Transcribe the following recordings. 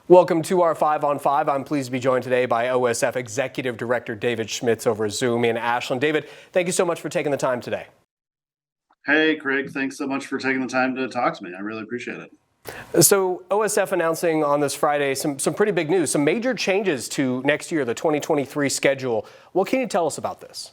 Welcome to our 5 on 5. I'm pleased to be joined today by OSF Executive Director David Schmitz over Zoom in Ashland. David, thank you so much for taking the time today. Hey, Craig, thanks so much for taking the time to talk to me. I really appreciate it. So OSF announcing on this Friday some pretty big news, some major changes to next year, the 2023 schedule. What can you tell us about this?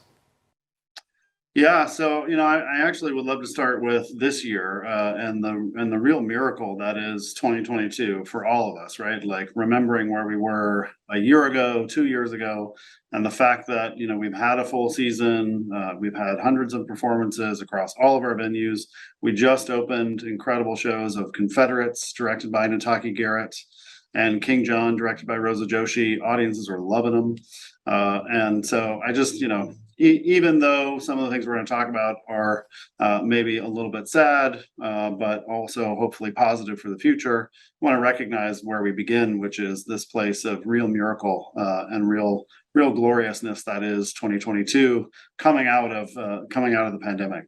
Yeah, so I actually would love to start with this year and the real miracle that is 2022 for all of us, right? Like remembering where we were a year ago, 2 years ago, and the fact that we've had a full season, we've had hundreds of performances across all of our venues. We just opened incredible shows of Confederates, directed by Nataki Garrett, and King John, directed by Rosa Joshi. Audiences are loving them, and so I just even though some of the things we're going to talk about are maybe a little bit sad, but also hopefully positive for the future, I want to recognize where we begin, which is this place of real miracle and real gloriousness that is 2022 coming out of the pandemic.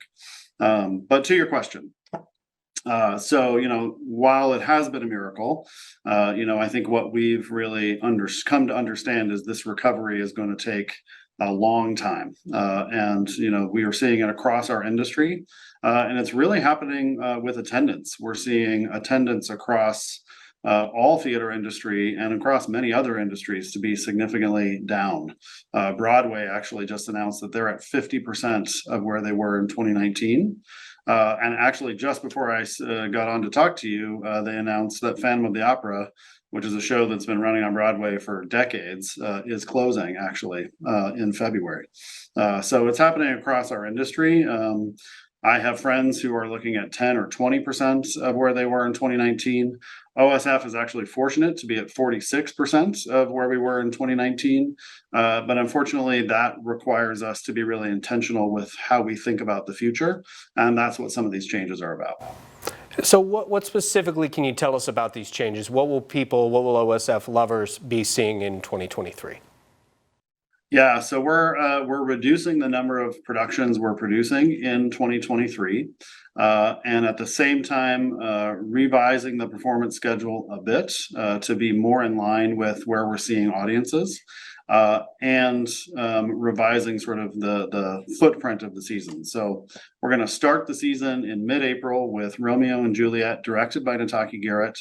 But to your question. While it has been a miracle, I think what we've really come to understand is this recovery is going to take a long time. We are seeing it across our industry, and it's really happening with attendance. We're seeing attendance across all theater industry and across many other industries to be significantly down. Broadway actually just announced that they're at 50% of where they were in 2019. And actually, just before I got on to talk to you, they announced that Phantom of the Opera, which is a show that's been running on Broadway for decades, is closing actually in February. So it's happening across our industry. I have friends who are looking at 10 or 20% of where they were in 2019. OSF is actually fortunate to be at 46% of where we were in 2019. But unfortunately, that requires us to be really intentional with how we think about the future. And that's what some of these changes are about. So what specifically can you tell us about these changes? What will OSF lovers be seeing in 2023? Yeah, so we're reducing the number of productions we're producing in 2023, and at the same time revising the performance schedule a bit to be more in line with where we're seeing audiences, and revising sort of the footprint of the season. So we're going to start the season in mid-April with Romeo and Juliet, directed by Nataki Garrett,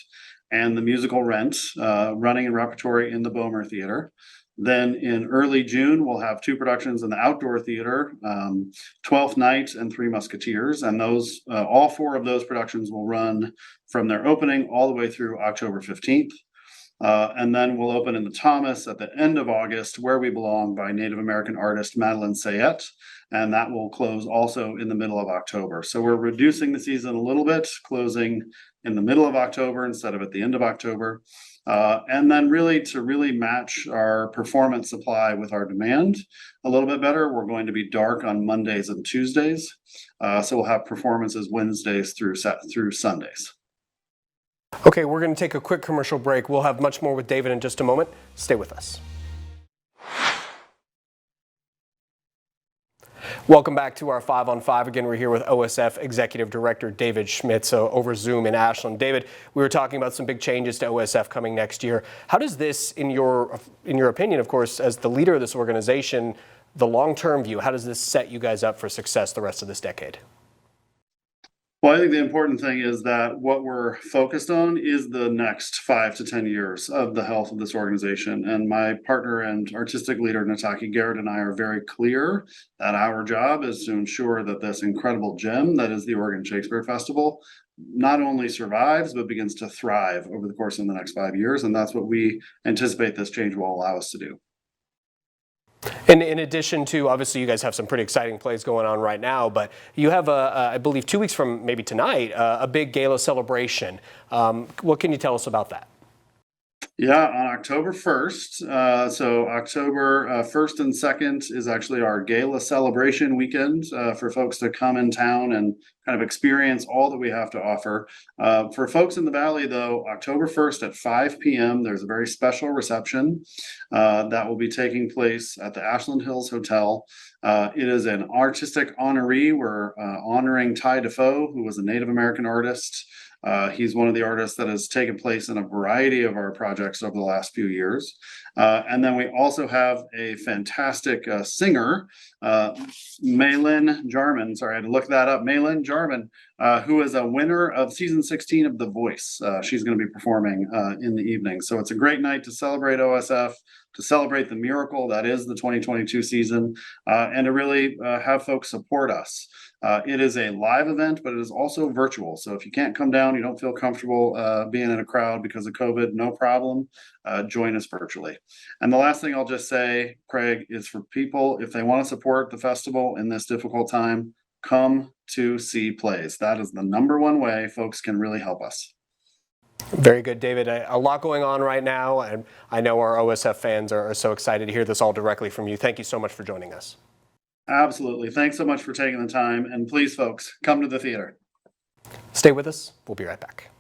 and the musical Rent, running in repertory in the Bomer Theater. Then in early June, we'll have two productions in the outdoor theater, 12th Night and Three Musketeers. And those all four of those productions will run from their opening all the way through October 15th. And then we'll open in the Thomas at the end of August, Where We Belong by Native American artist Madeline Sayette. And that will close also in the middle of October. So we're reducing the season a little bit, closing in the middle of October instead of at the end of October. And then to really match our performance supply with our demand a little bit better, we're going to be dark on Mondays and Tuesdays. So we'll have performances Wednesdays through Sundays. Okay, we're going to take a quick commercial break. We'll have much more with David in just a moment. Stay with us. Welcome back to our 5 on 5. Again, we're here with OSF Executive Director David Schmitz over Zoom in Ashland. David, we were talking about some big changes to OSF coming next year. How does this, in your opinion, of course, as the leader of this organization, the long-term view, how does this set you guys up for success the rest of this decade? Well, I think the important thing is that what we're focused on is the next 5 to 10 years of the health of this organization. And my partner and artistic leader, Nataki Garrett, and I are very clear that our job is to ensure that this incredible gem that is the Oregon Shakespeare Festival not only survives, but begins to thrive over the course of the next 5 years. And that's what we anticipate this change will allow us to do. And in addition to, obviously, you guys have some pretty exciting plays going on right now, but you have, I believe, 2 weeks from maybe tonight, a big Gala Celebration. What can you tell us about that? Yeah, on October 1st. So October 1st and 2nd is actually our Gala Celebration weekend for folks to come in town and kind of experience all that we have to offer. For folks in the Valley, though, October 1st at 5 p.m., there's a very special reception that will be taking place at the Ashland Hills Hotel. It is an artistic honoree. We're honoring Ty Defoe, who was a Native American artist. He's one of the artists that has taken place in a variety of our projects over the last few years. And then we also have a fantastic singer, Maylin Jarman. Sorry, I had to look that up. Maylin Jarman, who is a winner of season 16 of The Voice. She's going to be performing in the evening. So it's a great night to celebrate OSF, to celebrate the miracle that is the 2022 season, and to really have folks support us. It is a live event, but it is also virtual. So if you can't come down, you don't feel comfortable being in a crowd because of COVID, no problem. Join us virtually. And the last thing I'll just say, Craig, is for people, if they want to support the festival in this difficult time, come to see plays. That is the #1 way folks can really help us. Very good, David. A lot going on right now, and I know our OSF fans are so excited to hear this all directly from you. Thank you so much for joining us. Absolutely. Thanks so much for taking the time. And please, folks, come to the theater. Stay with us. We'll be right back.